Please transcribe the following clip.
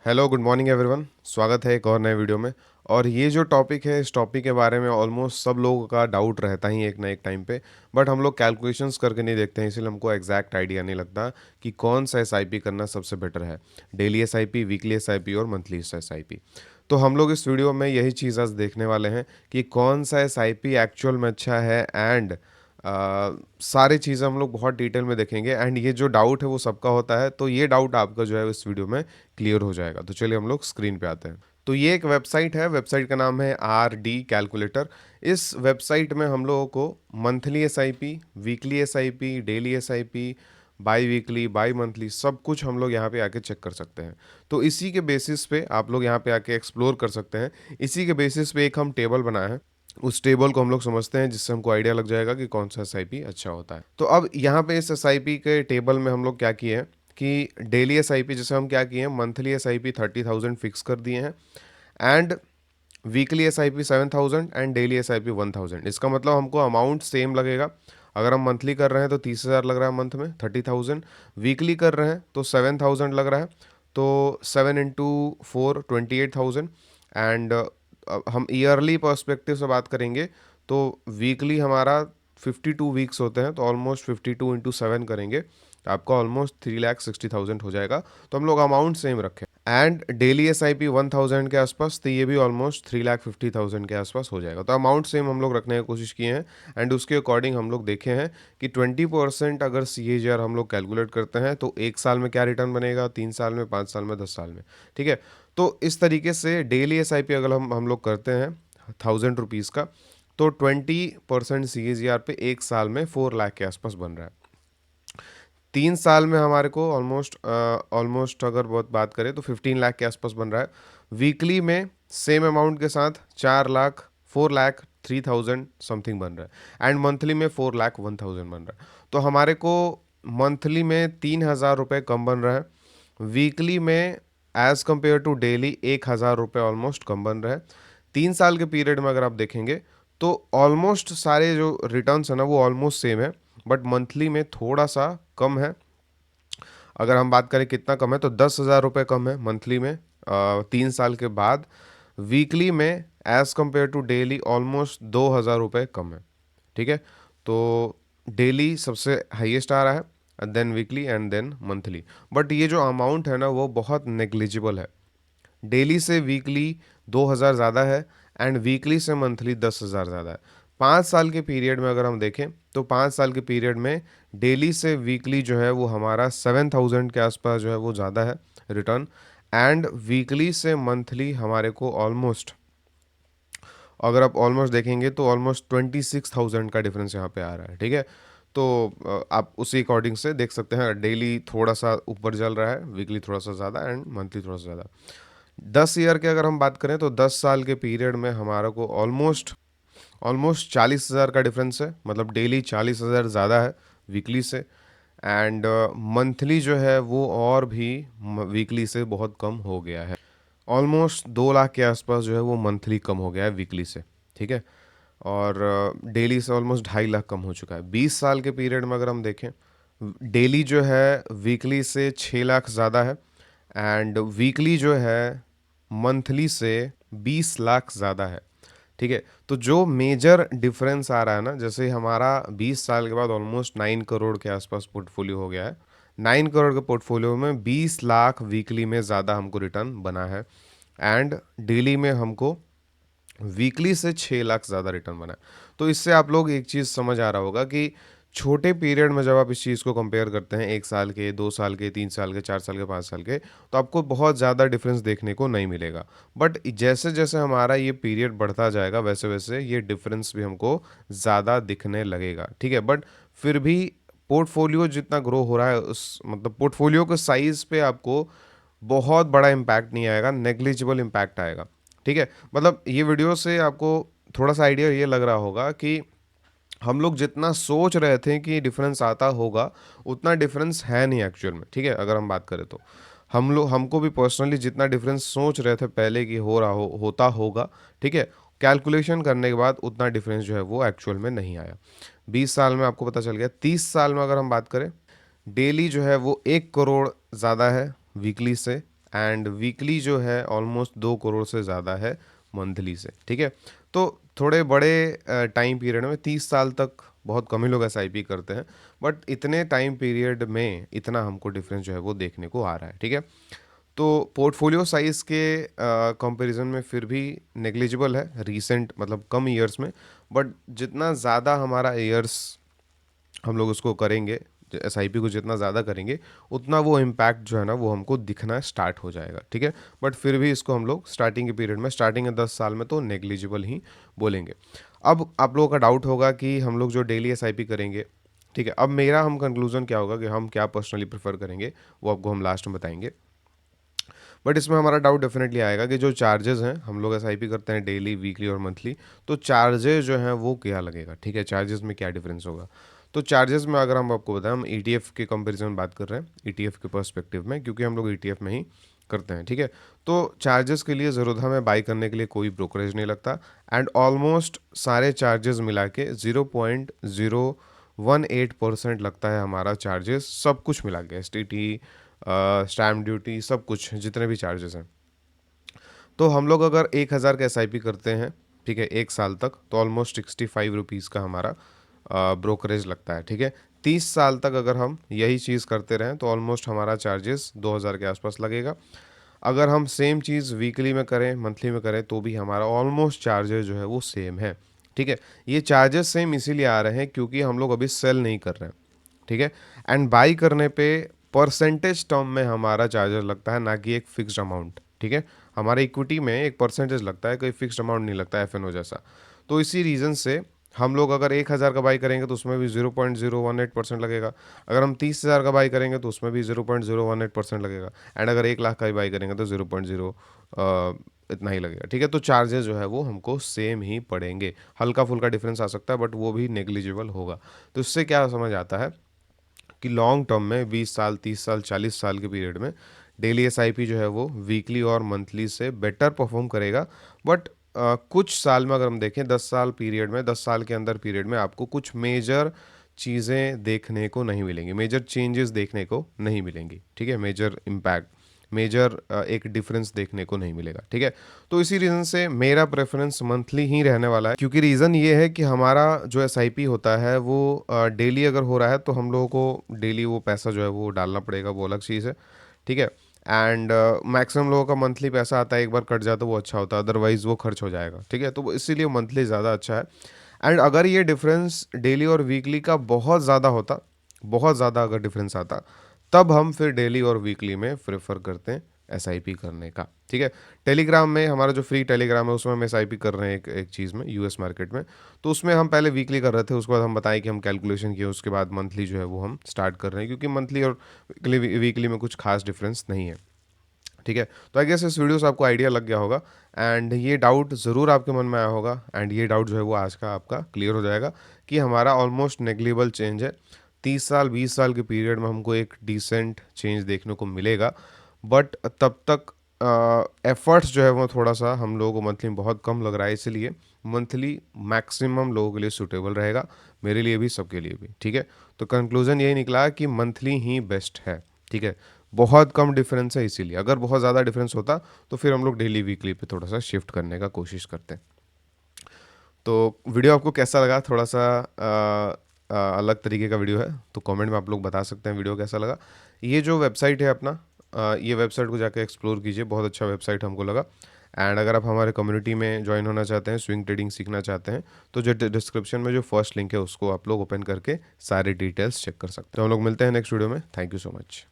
Hello, good morning everyone. स्वागत है एक और नए वीडियो में। और ये जो टॉपिक है, इस टॉपिक के बारे में ऑलमोस्ट सब लोगों का डाउट रहता ही एक ना एक टाइम पे। बट हम लोग कैलकुलेशंस करके नहीं देखते हैं, इसलिए हमको एग्जैक्ट आइडिया नहीं लगता कि कौन सा एसआईपी करना सबसे बेटर है। डेली एसआईपी, वीकली एसआईपी और मंथली एसआईपी। तो हम लोग इस वीडियो में यही चीज़ आज देखने वाले हैं कि कौन सा एसआईपी एक्चुअल में अच्छा है। एंड सारी चीज़ें हम लोग बहुत डिटेल में देखेंगे। एंड ये जो डाउट है वो सबका होता है, तो ये डाउट आपका जो है इस वीडियो में क्लियर हो जाएगा। तो चलिए हम लोग स्क्रीन पे आते हैं। तो ये एक वेबसाइट है, वेबसाइट का नाम है RD कैलकुलेटर। इस वेबसाइट में हम लोगों को monthly SIP, weekly SIP, daily SIP, by weekly, by monthly सब कुछ हम लोग यहाँ पे आके चेक कर सकते हैं। तो इसी के बेसिस पे आप लोग यहाँ पे आके एक्सप्लोर कर सकते हैं। इसी के बेसिस पे एक हम टेबल बनाए हैं, उस टेबल को हम लोग समझते हैं, जिससे हमको आइडिया लग जाएगा कि कौन सा एसआईपी अच्छा होता है। तो अब यहाँ पे इस एसआईपी के टेबल में हम लोग क्या किए हैं कि डेली एसआईपी जैसे हम क्या किए हैं, मंथली एसआईपी 30,000 फिक्स कर दिए हैं। And weekly SIP 7,000 and daily SIP 1,000। इसका मतलब हमको अमाउंट सेम लगेगा। अगर हम मंथली कर रहे हैं तो 30,000 लग रहा है मंथ में, 30,000। वीकली कर रहे हैं तो 7,000 लग रहा है, तो 7 × 4 28,000। एंड हम ईयरली पर्सपेक्टिव से बात करेंगे तो वीकली हमारा 52 वीक्स होते हैं, तो ऑलमोस्ट 52 × 7 करेंगे तो आपका ऑलमोस्ट 3,60,000 हो जाएगा। तो हम लोग अमाउंट सेम रखें। एंड डेली एसआईपी 1,000 के आसपास, तो ये भी ऑलमोस्ट 3,50,000 के आसपास हो जाएगा। तो अमाउंट सेम हम लोग रखने की कोशिश किए हैं। एंड उसके अकॉर्डिंग हम लोग देखे हैं कि 20% अगर CAGR हम लोग कैलकुलेट करते हैं तो 1 साल में क्या रिटर्न बनेगा, 3 साल में, 5 साल में, 10 साल में। ठीक है। तो इस तरीके से डेली एसआईपी अगर हम लोग करते हैं 1,000 रुपीज़ का, तो 20% CAGR पे 1 साल में 4 लाख के आसपास बन रहा है। 3 साल में हमारे को ऑलमोस्ट अगर बहुत बात करें तो 15 लाख के आसपास बन रहा है। वीकली में सेम अमाउंट के साथ 4 लाख, 4,03,000 समथिंग बन रहा है। एंड मंथली में 4,01,000 बन रहा है। तो हमारे को मंथली में 3,000 रुपये कम बन रहा है। वीकली में एज कम्पेयर टू डेली 1,000 रुपये ऑलमोस्ट कम बन रहा है। 3 साल के पीरियड में अगर आप देखेंगे तो ऑलमोस्ट सारे जो रिटर्न्स है ना वो ऑलमोस्ट सेम है, बट मंथली में थोड़ा सा कम है। अगर हम बात करें कितना कम है, तो 10,000 रुपये कम है मंथली में 3 साल के बाद। वीकली में as compared to daily almost 2,000 रुपये कम है। ठीक है। तो डेली सबसे हाईएस्ट आ रहा है, then weekly and then monthly. But ये जो अमाउंट है ना वो बहुत नेग्लिजिबल है। डेली से वीकली 2,000 ज़्यादा है एंड वीकली से मंथली 10,000 ज़्यादा है। 5 साल के पीरियड में अगर हम देखें तो 5 साल के पीरियड में डेली से वीकली जो है वो हमारा 7,000 के आसपास जो है वो ज़्यादा है रिटर्न। एंड वीकली से मंथली हमारे को ऑलमोस्ट, अगर आप ऑलमोस्ट देखेंगे तो ऑलमोस्ट 26,000 का डिफरेंस यहाँ पे आ रहा है। ठीक है। तो आप उसी अकॉर्डिंग से देख सकते हैं, डेली थोड़ा सा ऊपर चल रहा है, वीकली थोड़ा सा ज़्यादा एंड मंथली थोड़ा सा ज़्यादा। 10 ईयर के अगर हम बात करें तो 10 साल के पीरियड में हमारा को ऑलमोस्ट ऑलमोस्ट 40,000 का डिफरेंस है। मतलब डेली 40,000 ज़्यादा है वीकली से। एंड मंथली जो है वो और भी वीकली से बहुत कम हो गया है। ऑलमोस्ट 2 लाख के आसपास जो है वो मंथली कम हो गया है वीकली से। ठीक है। और डेली से ऑलमोस्ट 2.5 लाख कम हो चुका है। 20 साल के पीरियड में अगर हम देखें, डेली जो है वीकली से 6 लाख ज़्यादा है एंड वीकली जो है मंथली से 20 लाख ज़्यादा है। ठीक है। तो जो मेजर डिफरेंस आ रहा है ना, जैसे हमारा 20 साल के बाद ऑलमोस्ट 9 करोड़ के आसपास पोर्टफोलियो हो गया है। 9 करोड़ के पोर्टफोलियो में 20 लाख वीकली में ज़्यादा हमको रिटर्न बना है। एंड डेली में हमको वीकली से 6 लाख ज़्यादा रिटर्न बना है। तो इससे आप लोग एक चीज़ समझ आ रहा होगा कि छोटे पीरियड में जब आप इस चीज़ को कंपेयर करते हैं, 1 साल के, 2 साल के, 3 साल के, 4 साल के, 5 साल के, तो आपको बहुत ज़्यादा डिफरेंस देखने को नहीं मिलेगा। बट जैसे जैसे हमारा ये पीरियड बढ़ता जाएगा वैसे वैसे ये डिफरेंस भी हमको ज़्यादा दिखने लगेगा। ठीक है। बट फिर भी पोर्टफोलियो जितना ग्रो हो रहा है, उस मतलब पोर्टफोलियो के साइज़ पे आपको बहुत बड़ा इम्पैक्ट नहीं आएगा, नेग्लिजिबल इम्पैक्ट आएगा। ठीक है। मतलब ये वीडियो से आपको थोड़ा सा आइडिया ये लग रहा होगा कि हम लोग जितना सोच रहे थे कि डिफरेंस आता होगा, उतना डिफरेंस है नहीं एक्चुअल में। ठीक है। अगर हम बात करें तो हमको भी पर्सनली जितना डिफरेंस सोच रहे थे पहले कि हो रहा होता होगा, ठीक है, कैलकुलेशन करने के बाद उतना डिफरेंस जो है वो एक्चुअल में नहीं आया। 20 साल में आपको पता चल गया। 30 साल में अगर हम बात करें, डेली जो है वो 1 करोड़ ज़्यादा है वीकली से एंड वीकली जो है ऑलमोस्ट 2 करोड़ से ज़्यादा है मंथली से, ठीक है। तो थोड़े बड़े टाइम पीरियड में 30 साल तक बहुत कम ही लोग एसआईपी करते हैं, बट इतने टाइम पीरियड में इतना हमको डिफरेंस जो है वो देखने को आ रहा है, ठीक है। तो पोर्टफोलियो साइज़ के कंपैरिजन में फिर भी नेग्लिजिबल है रीसेंट, मतलब कम ईयर्स में, बट जितना ज़्यादा हमारा ईयर्स हम लोग उसको करेंगे, एसआईपी को जितना ज़्यादा करेंगे उतना वो इम्पैक्ट जो है ना वो हमको दिखना स्टार्ट हो जाएगा, ठीक है। बट फिर भी इसको हम लोग स्टार्टिंग के पीरियड में, स्टार्टिंग के 10 साल में तो नेग्लिजिबल ही बोलेंगे। अब आप लोगों का डाउट होगा कि हम लोग जो डेली एसआईपी करेंगे, ठीक है, अब मेरा हम कंक्लूजन क्या होगा कि हम क्या पर्सनली प्रेफर करेंगे वो आपको हम लास्ट में बताएंगे। बट इसमें हमारा डाउट डेफिनेटली आएगा कि जो चार्जेस हैं, हम लोग एसआईपी करते हैं डेली, वीकली और मंथली, तो चार्जेस जो हैं वो क्या लगेगा, ठीक है, चार्जेस में क्या डिफरेंस होगा। तो चार्जेस में अगर हम आपको बताएं, हम ईटीएफ के कंपैरिजन में बात कर रहे हैं, ईटीएफ के पर्सपेक्टिव में, क्योंकि हम लोग ईटीएफ में ही करते हैं, ठीक है। तो चार्जेस के लिए ज़रूरत हमें बाई करने के लिए कोई ब्रोकरेज नहीं लगता, एंड ऑलमोस्ट सारे चार्जेस मिला के 0.018% लगता है हमारा चार्जेस, सब कुछ मिला के, एसटीटी, स्टैम्प ड्यूटी, सब कुछ जितने भी चार्जेस हैं। तो हम लोग अगर 1,000 का एसआईपी करते हैं, ठीक है, 1 साल तक, तो ऑलमोस्ट 65 रुपीज़ का हमारा ब्रोकरेज लगता है, ठीक है। 30 साल तक अगर हम यही चीज़ करते रहें तो ऑलमोस्ट हमारा चार्जेस 2,000 के आसपास लगेगा। अगर हम सेम चीज़ वीकली में करें, मंथली में करें, तो भी हमारा ऑलमोस्ट चार्जेस जो है वो सेम है, ठीक है। ये चार्जेस सेम इसीलिए आ रहे हैं क्योंकि हम लोग अभी सेल नहीं कर रहे हैं, ठीक है। एंड बाई करने पे परसेंटेज टर्म में हमारा चार्जर लगता है, ना कि एक फिक्स्ड अमाउंट, ठीक है। हमारे इक्विटी में एक परसेंटेज लगता है, कोई फिक्स्ड अमाउंट नहीं लगता है एफएनओ जैसा। तो इसी रीज़न से हम लोग अगर 1,000 का बाई करेंगे तो उसमें भी 0.018% लगेगा। अगर हम 30,000 का बाई करेंगे तो उसमें भी 0.018% लगेगा। एंड अगर 1 लाख का भी बाई करेंगे तो 0.0 इतना ही लगेगा, ठीक है। तो चार्जेस जो है वो हमको सेम ही पड़ेंगे, हल्का फुल्का डिफरेंस आ सकता है बट वो भी नेग्लिजिबल होगा। तो इससे क्या समझ आता है कि लॉन्ग टर्म में 20 साल, 30 साल, 40 साल के पीरियड में डेली एसआईपी जो है वो वीकली और मंथली से बेटर परफॉर्म करेगा। बट कुछ साल में अगर हम देखें, 10 साल पीरियड में, 10 साल के अंदर पीरियड में आपको कुछ मेजर चीज़ें देखने को नहीं मिलेंगी, मेजर चेंजेस देखने को नहीं मिलेंगी, ठीक है, मेजर इम्पैक्ट, मेजर एक डिफरेंस देखने को नहीं मिलेगा, ठीक है। तो इसी रीज़न से मेरा प्रेफरेंस मंथली ही रहने वाला है, क्योंकि रीज़न ये है कि हमारा जो एसआईपी होता है वो डेली अगर हो रहा है तो हम लोगों को डेली वो पैसा जो है वो डालना पड़ेगा, वो अलग चीज़ है, ठीक है। एंड मैक्सिमम लोगों का मंथली पैसा आता है, एक बार कट जाए तो वो अच्छा होता है, अदरवाइज़ वो खर्च हो जाएगा, ठीक है। तो इसीलिए मंथली ज़्यादा अच्छा है। एंड अगर ये डिफरेंस डेली और वीकली का बहुत ज़्यादा होता, बहुत ज़्यादा अगर डिफरेंस आता, तब हम फिर डेली और वीकली में प्रेफर करते हैं एसआईपी करने का, ठीक है। टेलीग्राम में हमारा जो फ्री टेलीग्राम है उसमें हम एसआईपी कर रहे हैं एक चीज़ में, यूएस मार्केट में। तो उसमें हम पहले वीकली कर रहे थे, उसके बाद हम बताएं कि हम कैलकुलेशन किए, उसके बाद मंथली जो है वो हम स्टार्ट कर रहे हैं, क्योंकि मंथली और वीकली में कुछ खास डिफरेंस नहीं है, ठीक है। तो आई गेस इस वीडियो से आपको आइडिया लग गया होगा, एंड ये डाउट ज़रूर आपके मन में आया होगा, एंड ये डाउट जो है वो आज का आपका क्लियर हो जाएगा कि हमारा ऑलमोस्ट नेग्लिजिबल चेंज है। 30 साल 20 साल के पीरियड में हमको एक डिसेंट चेंज देखने को मिलेगा, बट तब तक एफर्ट्स जो है वो थोड़ा सा हम लोगों को मंथली में बहुत कम लग रहा है, इसलिए मंथली मैक्सिमम लोगों के लिए सूटेबल रहेगा, मेरे लिए भी, सबके लिए भी, ठीक है। तो कंक्लूजन यही निकला कि मंथली ही बेस्ट है, ठीक है। बहुत कम डिफरेंस है, इसीलिए अगर बहुत ज़्यादा डिफरेंस होता तो फिर हम लोग डेली वीकली पे थोड़ा सा शिफ्ट करने का कोशिश करते हैं। तो वीडियो आपको कैसा लगा, थोड़ा सा अलग तरीके का वीडियो है, तो कमेंट में आप लोग बता सकते हैं वीडियो कैसा लगा। ये जो वेबसाइट है अपना, ये वेबसाइट को जाकर एक्सप्लोर कीजिए, बहुत अच्छा वेबसाइट हमको लगा। एंड अगर आप हमारे कम्युनिटी में ज्वाइन होना चाहते हैं, स्विंग ट्रेडिंग सीखना चाहते हैं, तो जो डिस्क्रिप्शन में जो फर्स्ट लिंक है उसको आप लोग ओपन करके सारे डिटेल्स चेक कर सकते हैं। तो हम लोग मिलते हैं नेक्स्ट वीडियो में। Thank you so much.